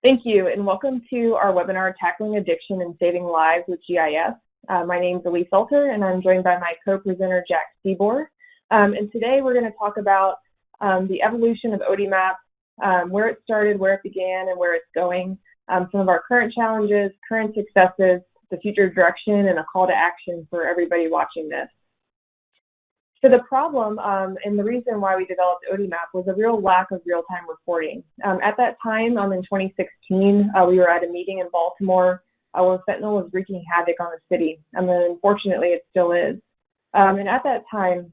Thank you, and welcome to our webinar, Tackling Addiction and Saving Lives with GIS. My name is Aliese Alter, and I'm joined by my co-presenter, Jack Cibor. And today we're going to talk about the evolution of ODMap, where it started, where it began, and where it's going, some of our current challenges, current successes, the future direction, and a call to action for everybody watching this. So the problem and the reason why we developed ODMap was a real lack of real-time reporting. At that time, in 2016, we were at a meeting in Baltimore where fentanyl was wreaking havoc on the city, and unfortunately it still is. And at that time,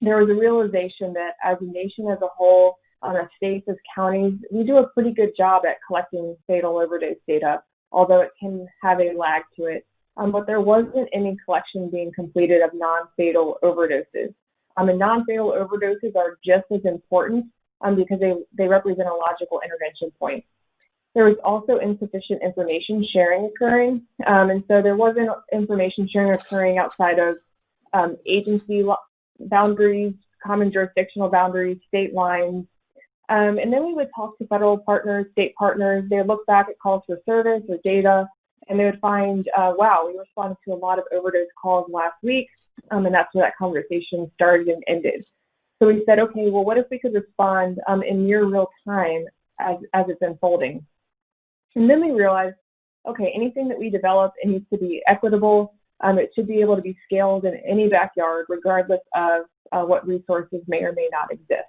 there was a realization that as a nation as a whole, as states, as counties, we do a pretty good job at collecting fatal overdose data, although it can have a lag to it. But there wasn't any collection being completed of non-fatal overdoses. And non-fatal overdoses are just as important because they represent a logical intervention point. There was also insufficient information sharing occurring, and so there wasn't information sharing occurring outside of agency boundaries, common jurisdictional boundaries, state lines. And then we would talk to federal partners, state partners. They would look back at calls for service or data, and they would find, wow, we responded to a lot of overdose calls last week, and that's where that conversation started and ended. So we said, okay, well, what if we could respond in near real time as it's unfolding? And then we realized, okay, anything that we develop, it needs to be equitable. It should be able to be scaled in any backyard, regardless of what resources may or may not exist.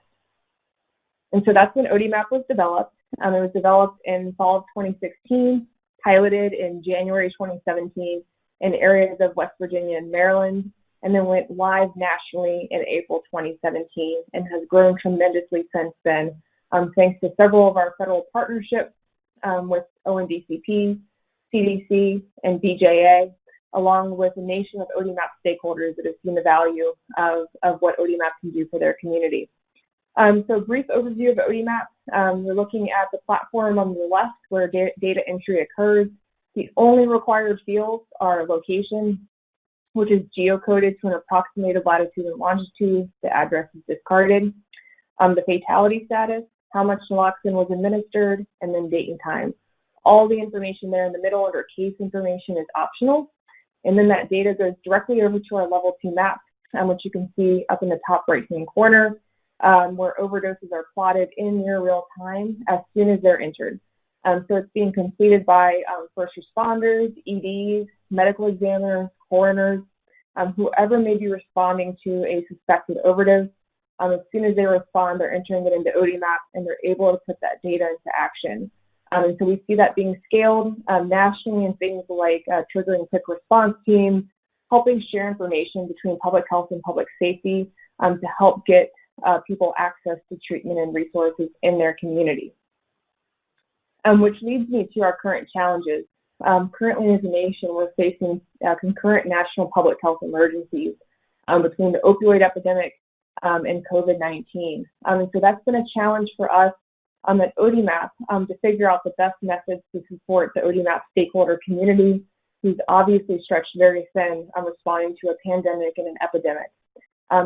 And so that's when ODMap was developed. It was developed in fall of 2016, piloted in January 2017 in areas of West Virginia and Maryland, and then went live nationally in April 2017 and has grown tremendously since then, thanks to several of our federal partnerships with ONDCP, CDC, and BJA, along with a nation of ODMap stakeholders that have seen the value of what ODMap can do for their community. So brief overview of ODMap. We're looking at the platform on the left where data entry occurs. The only required fields are location, which is geocoded to an approximated latitude and longitude. The address is discarded. The fatality status, how much naloxone was administered, and then date and time. All the information there in the middle under case information is optional. And then that data goes directly over to our level 2 map, which you can see up in the top right-hand corner, where overdoses are plotted in near real time as soon as they're entered. So it's being completed by first responders, EDs, medical examiners, coroners, whoever may be responding to a suspected overdose. As soon as they respond, they're entering it into ODMap, and they're able to put that data into action. And so we see that being scaled nationally in things like triggering quick response teams, helping share information between public health and public safety to help get people access to treatment and resources in their community. Which leads me to our current challenges. Currently, as a nation, we're facing concurrent national public health emergencies between the opioid epidemic and COVID-19. And so that's been a challenge for us at ODMap to figure out the best methods to support the ODMap stakeholder community, who's obviously stretched very thin responding to a pandemic and an epidemic.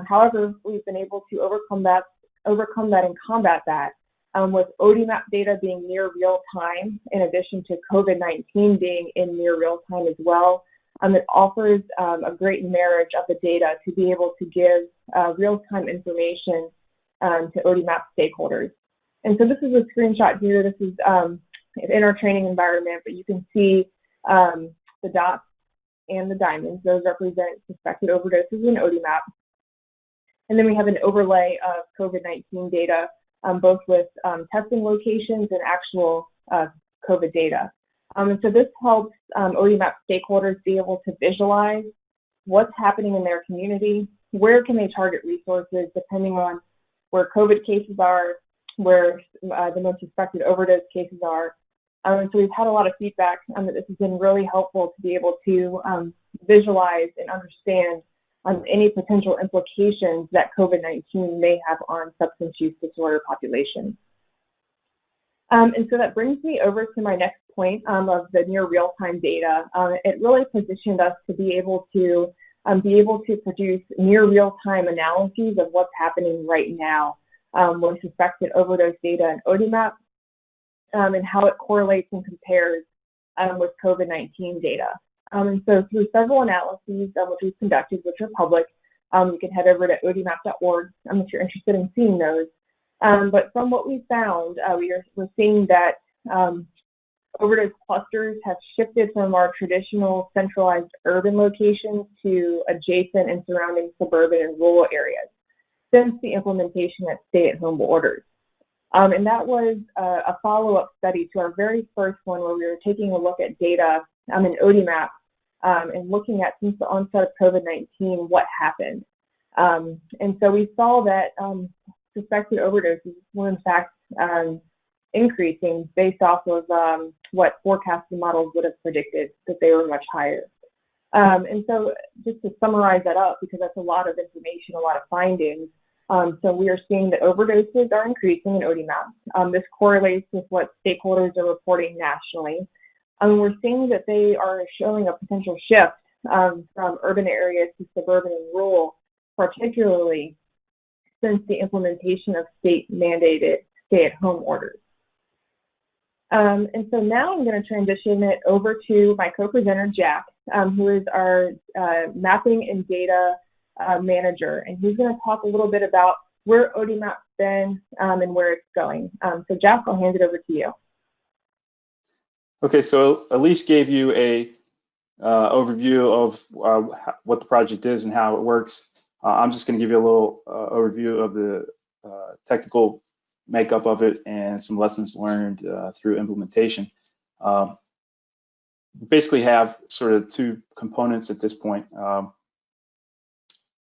However, we've been able to overcome that and combat that with ODMap data being near real time, in addition to COVID-19 being in near real time as well. It offers a great marriage of the data to be able to give real-time information to ODMap stakeholders. And so this is a screenshot here. This is in our training environment, but you can see the dots and the diamonds. Those represent suspected overdoses in ODMap. And then we have an overlay of COVID-19 data, both with testing locations and actual COVID data. And so this helps ODMap stakeholders be able to visualize what's happening in their community, where can they target resources depending on where COVID cases are, where the most suspected overdose cases are. And so we've had a lot of feedback that this has been really helpful to be able to visualize and understand any potential implications that COVID-19 may have on substance use disorder populations. And so that brings me over to my next point of the near real-time data. It really positioned us to be able to produce near real-time analyses of what's happening right now with suspected overdose data in ODMap. and how it correlates and compares with COVID-19 data. And so through several analyses which we've conducted, which are public, you can head over to ODMap.org if you're interested in seeing those. But from what we found, we're seeing that overdose clusters have shifted from our traditional centralized urban locations to adjacent and surrounding suburban and rural areas since the implementation of stay-at-home orders. And that was a follow-up study to our very first one, where we were taking a look at data in ODMap and looking at, since the onset of COVID-19, what happened. And so we saw that suspected overdoses were in fact increasing based off of what forecasting models would have predicted, that they were much higher. And so just to summarize that up, because that's a lot of information, a lot of findings, so we are seeing that overdoses are increasing in ODMap. This correlates with what stakeholders are reporting nationally. We're seeing that they are showing a potential shift from urban areas to suburban and rural, particularly since the implementation of state-mandated stay-at-home orders. And so now I'm going to transition it over to my co-presenter, Jack, who is our mapping and data manager, and he's going to talk a little bit about where ODMap's been and where it's going. So Jack, I'll hand it over to you. Okay, so Aliese gave you a overview of what the project is and how it works. I'm just going to give you a little overview of the technical makeup of it and some lessons learned through implementation. We basically have sort of two components at this point,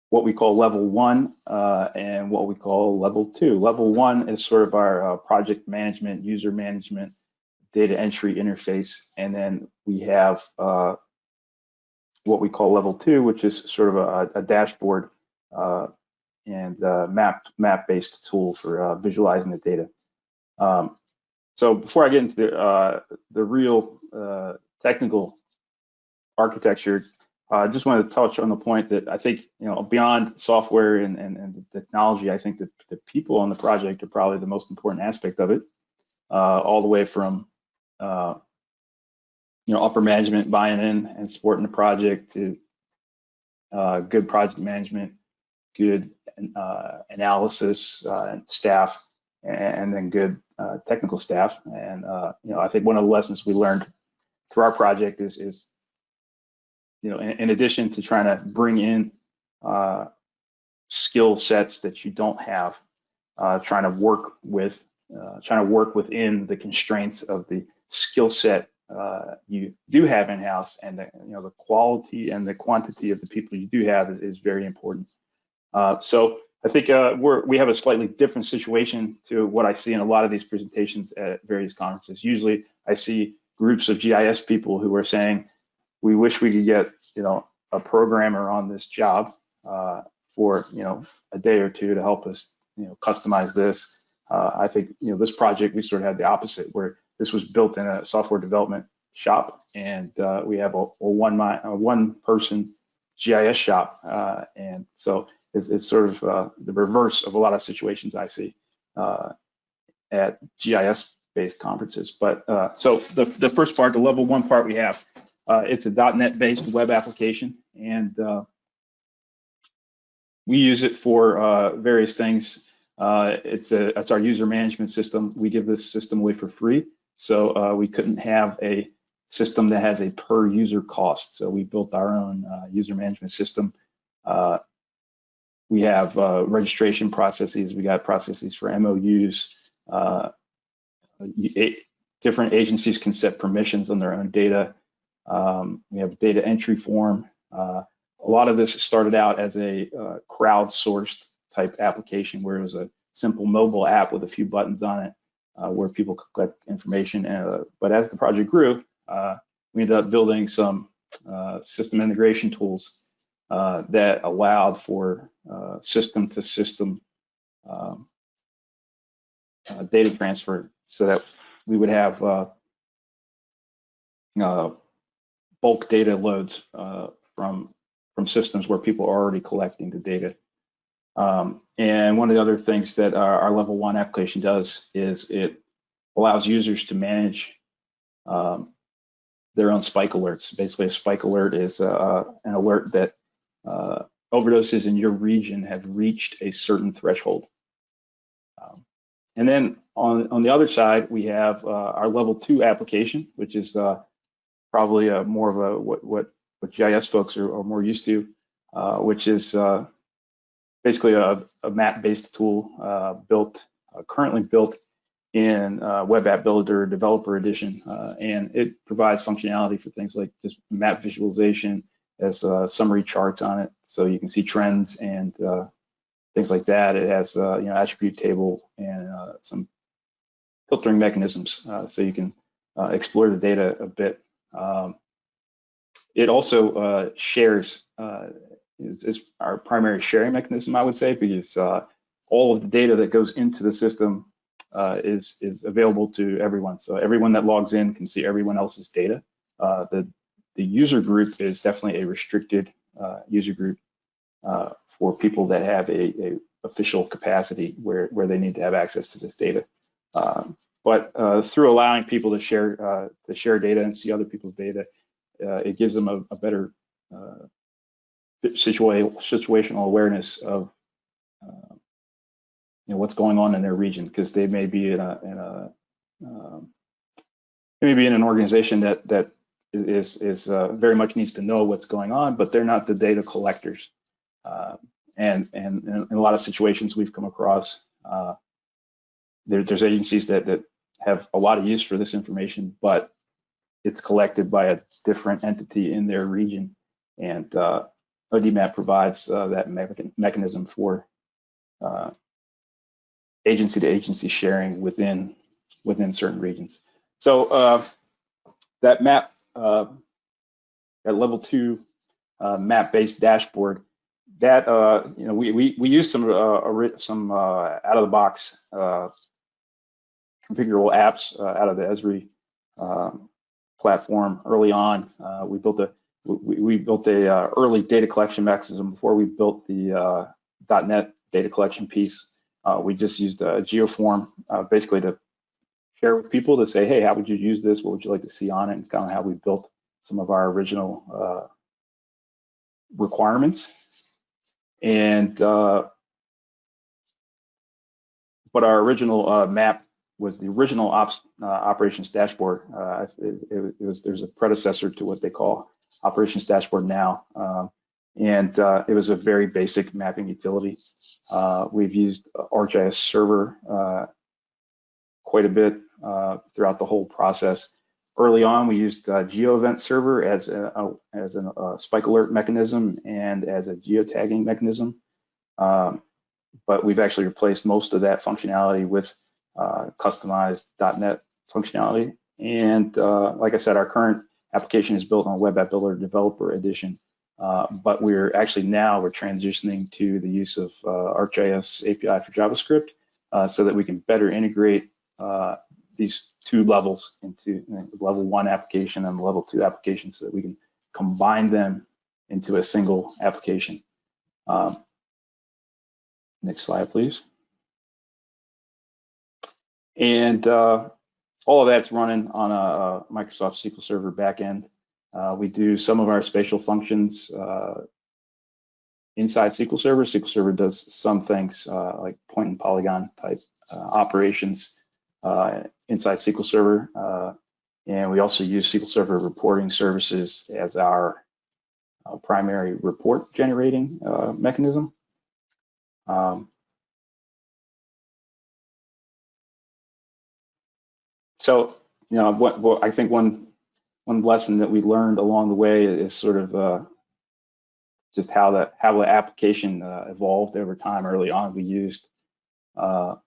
what we call level 1 and what we call level 2. Level 1 is sort of our project management, user management, data entry interface, and then we have what we call level 2, which is sort of a dashboard and map-based tool for visualizing the data. So before I get into the real technical architecture, I just wanted to touch on the point that I think, beyond software and the technology, I think that the people on the project are probably the most important aspect of it, all the way from upper management buying in and supporting the project to good project management, good analysis staff, and then good technical staff. And I think one of the lessons we learned through our project is in addition to trying to bring in skill sets that you don't have, trying to work within the constraints of the skill set you do have in-house, and the quality and the quantity of the people you do have is very important. So I think we have a slightly different situation to what I see in a lot of these presentations at various conferences. Usually I see groups of GIS people who are saying, we wish we could get a programmer on this job for a day or two to help us customize this. I think this project, we sort of had the opposite, where this was built in a software development shop, and we have a one-person GIS shop, and so it's sort of the reverse of a lot of situations I see at GIS-based conferences. But so the first part, the level 1 part we have, it's a .NET-based web application, and we use it for various things. It's our user management system. We give this system away for free, so we couldn't have a system that has a per user cost. So we built our own user management system. We have registration processes. We got processes for MOUs. Different agencies can set permissions on their own data. We have a data entry form. A lot of this started out as a crowdsourced type application, where it was a simple mobile app with a few buttons on it, where people could collect information. But as the project grew, we ended up building some system integration tools that allowed for system-to-system data transfer, so that we would have bulk data loads from systems where people are already collecting the data. And one of the other things that our level 1 application does is it allows users to manage their own spike alerts. Basically, a spike alert is an alert that overdoses in your region have reached a certain threshold. And then on the other side, we have our level 2 application, which is probably more of a what GIS folks are more used to, which is basically a map-based tool currently built in Web App Builder Developer Edition, and it provides functionality for things like just map visualization, as summary charts on it, so you can see trends and things like that. It has attribute table and some filtering mechanisms, so you can explore the data a bit. It also shares. It's our primary sharing mechanism, I would say, because all of the data that goes into the system is available to everyone. So everyone that logs in can see everyone else's data. The user group is definitely a restricted user group for people that have a official capacity where they need to have access to this data. But through allowing people to share data and see other people's data, it gives them a better situational awareness of what's going on in their region, because they may be in an organization that is very much needs to know what's going on, but they're not the data collectors. And in a lot of situations we've come across, there's agencies that have a lot of use for this information, but it's collected by a different entity in their region, and ODMap provides that mechanism for agency to agency sharing within certain regions. So that map, that level 2 map-based dashboard, that we use some out of the box configurable apps out of the Esri platform early on. We built a early data collection mechanism before we built the .NET data collection piece. We just used a geoform basically to share with people to say, hey, how would you use this? What would you like to see on it? And it's kind of how we built some of our original requirements. And but our original map was the original operations dashboard. There's a predecessor to what they call operations dashboard now, and it was a very basic mapping utility. We've used ArcGIS server quite a bit throughout the whole process. Early on, we used GeoEvent server as a spike alert mechanism and as a geotagging mechanism, but we've actually replaced most of that functionality with customized .NET functionality. And like I said, our current application is built on Web App Builder Developer Edition, but we're transitioning to the use of ArcGIS API for JavaScript so that we can better integrate these two levels into level 1 application and level 2 application, so that we can combine them into a single application. Next slide, please. And all of that's running on a Microsoft SQL Server backend. We do some of our spatial functions inside SQL Server. SQL Server does some things like point and polygon type operations inside SQL Server. And we also use SQL Server reporting services as our primary report generating mechanism. So, what I think one lesson that we learned along the way is sort of just how the application evolved over time. Early on, we used a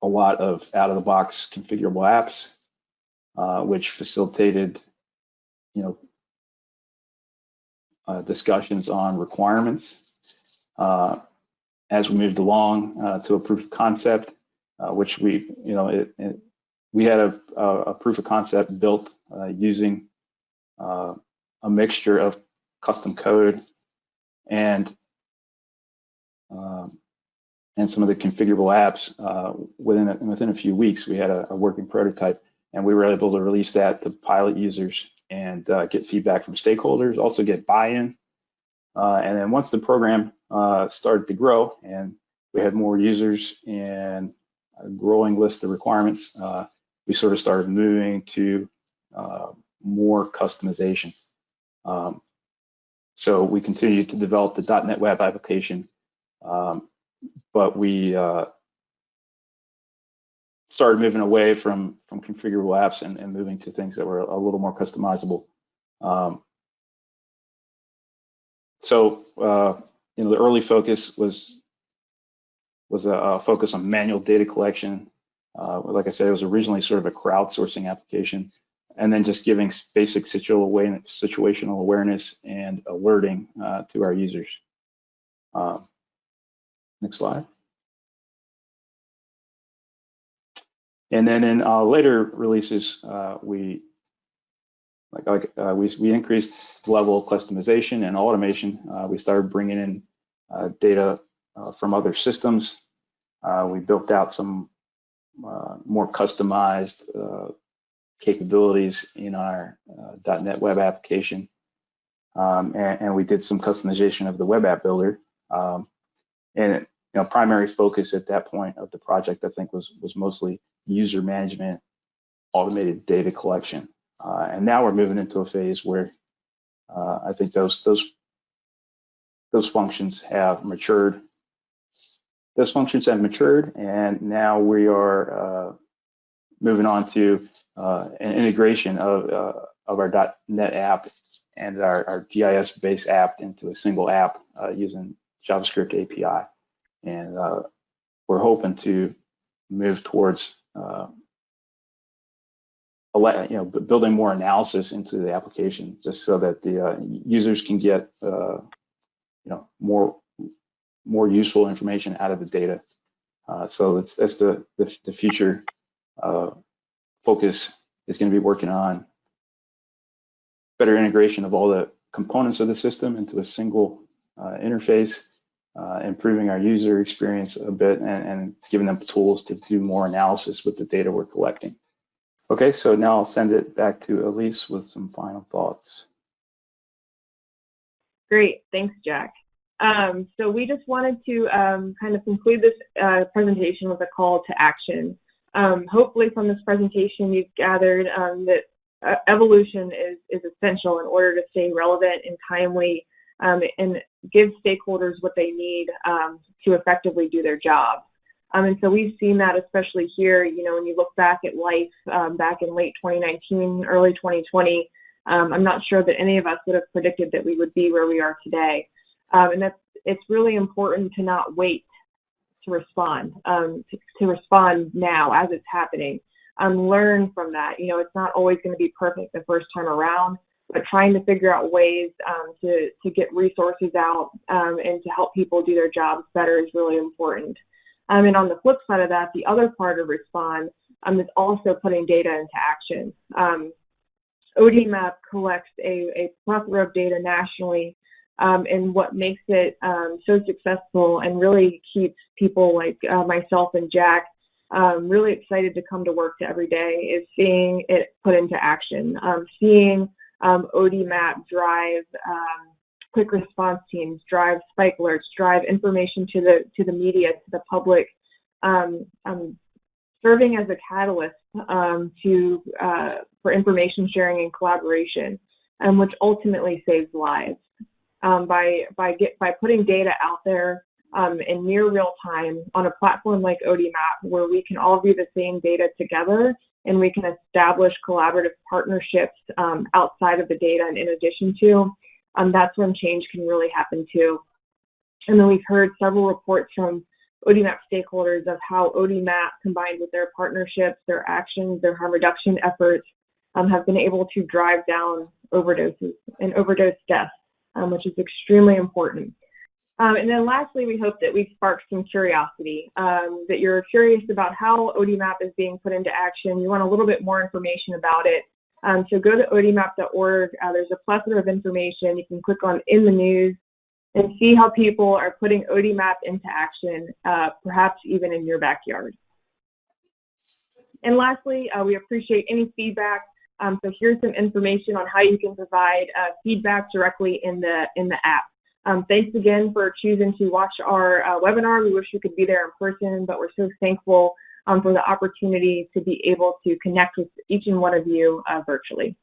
lot of out-of-the-box configurable apps, which facilitated, discussions on requirements. As we moved along to a proof of concept, which we had a proof of concept built using a mixture of custom code and and some of the configurable apps, within a few weeks, we had a working prototype, and we were able to release that to pilot users and get feedback from stakeholders, also get buy-in. And then once the program started to grow and we had more users and a growing list of requirements, we sort of started moving to more customization. So we continued to develop the .NET Web application, but we started moving away from configurable apps and moving to things that were a little more customizable. So the early focus was a focus on manual data collection. Like I said, it was originally sort of a crowdsourcing application, and then just giving basic situational awareness and alerting to our users. Next slide. And then in later releases, we increased the level of customization and automation. We started bringing in data from other systems. We built out some more customized capabilities in our .NET Web application, and we did some customization of the web app builder. And primary focus at that point of the project, I think, was mostly user management, automated data collection. And now we're moving into a phase where I think those functions have matured. Those functions have matured, and now we are moving on to an integration of our .NET app and our GIS-based app into a single app using JavaScript API. And we're hoping to move towards building more analysis into the application, just so that the users can get more useful information out of the data. So that's the future focus is going to be working on better integration of all the components of the system into a single interface, improving our user experience a bit, and giving them tools to do more analysis with the data we're collecting. Okay, so now I'll send it back to Aliese with some final thoughts. Great, thanks, Jack. So we just wanted to kind of conclude this presentation with a call to action. Hopefully from this presentation you've gathered that evolution is essential in order to stay relevant and timely, and give stakeholders what they need to effectively do their jobs. And so we've seen that especially here, when you look back at life back in late 2019, early 2020, I'm not sure that any of us would have predicted that we would be where we are today. And it's really important to not wait to respond, to respond now as it's happening. Learn from that. It's not always going to be perfect the first time around, but trying to figure out ways to get resources out and to help people do their jobs better is really important. And on the flip side of that, the other part of respond is also putting data into action. ODMap collects a plethora of data nationally, and what makes it so successful and really keeps people like myself and Jack really excited to come to work every day is seeing it put into action, seeing ODMap drive quick response teams, drive spike alerts, drive information to the media, to the public, serving as a catalyst for information sharing and collaboration, which ultimately saves lives. By putting data out there in near real time on a platform like ODMap, where we can all view the same data together and we can establish collaborative partnerships outside of the data and in addition to, that's when change can really happen too. And then we've heard several reports from ODMap stakeholders of how ODMap, combined with their partnerships, their actions, their harm reduction efforts, have been able to drive down overdoses and overdose deaths, which is extremely important. And then lastly, we hope that we've sparked some curiosity, that you're curious about how ODMap is being put into action. You want a little bit more information about it. So go to odmap.org. There's a plethora of information. You can click on In the News, and see how people are putting ODMap into action, perhaps even in your backyard. And lastly, we appreciate any feedback. So here's some information on how you can provide feedback directly in the app. Thanks again for choosing to watch our webinar. We wish we could be there in person, but we're so thankful for the opportunity to be able to connect with each and one of you virtually.